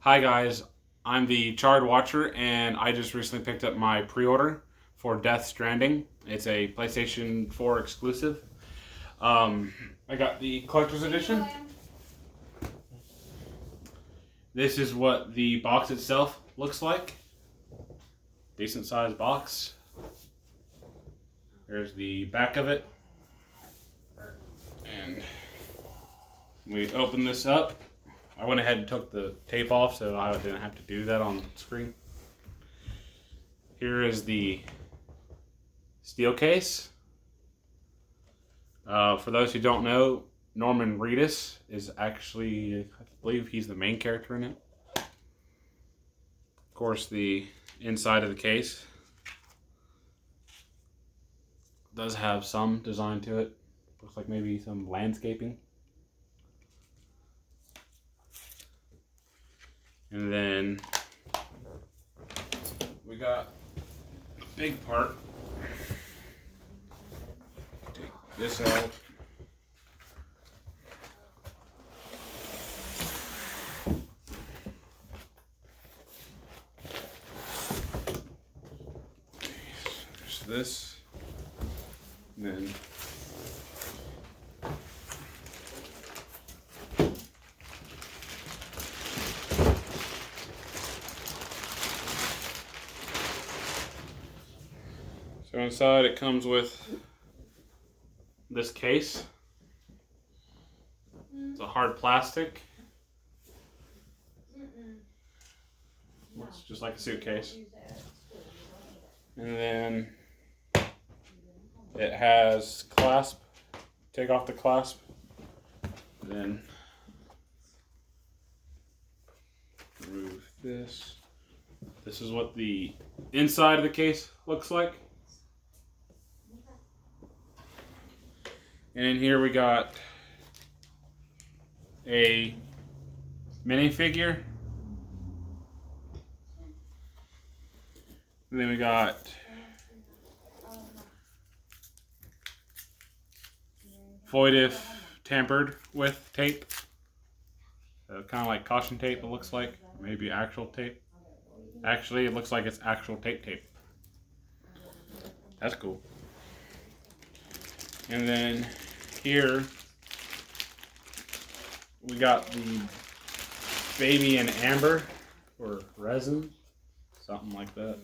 Hi guys, I'm the Charred Watcher, and I just recently picked up my pre-order for Death Stranding. It's a PlayStation 4 exclusive. I got the collector's edition. This is what the box itself looks like. Decent sized box. There's the back of it. And we open this up. I went ahead and took the tape off so I didn't have to do that on screen. Here is the steel case. For those who don't know, Norman Reedus is actually, I believe he's the main character in it. Of course, the inside of the case does have some design to it. Looks like maybe some landscaping. And then we got a big part. Take this out. There's this. And then so inside it comes with this case. It's a hard plastic. Looks just like a suitcase. And then it has clasp. Take off the clasp. Then remove this. This is what the inside of the case looks like. And in here we got a minifigure. And then we got void if tampered with tape. So kind of like caution tape, it looks like. Maybe actual tape. Actually, it looks like it's actual tape. That's cool. And then here we got the baby and amber or resin, something like that.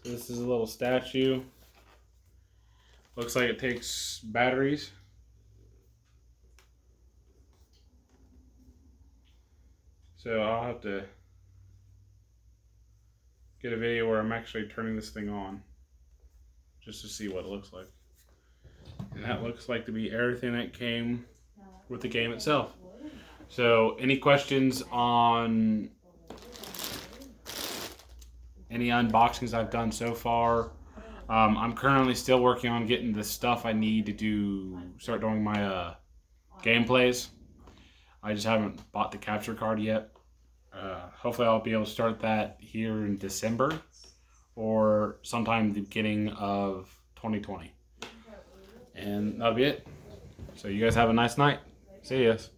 This is a little statue. Looks like it takes batteries. So I'll have to get a video where I'm actually turning this thing on just to see what it looks like. And that looks like to be everything that came with the game itself. So any questions on any unboxings I've done so far? I'm currently still working on getting the stuff I need to start doing my gameplays. I just haven't bought the capture card yet. Hopefully I'll be able to start that here in December or sometime the beginning of 2020. And that'll be it. So you guys have a nice night. See ya.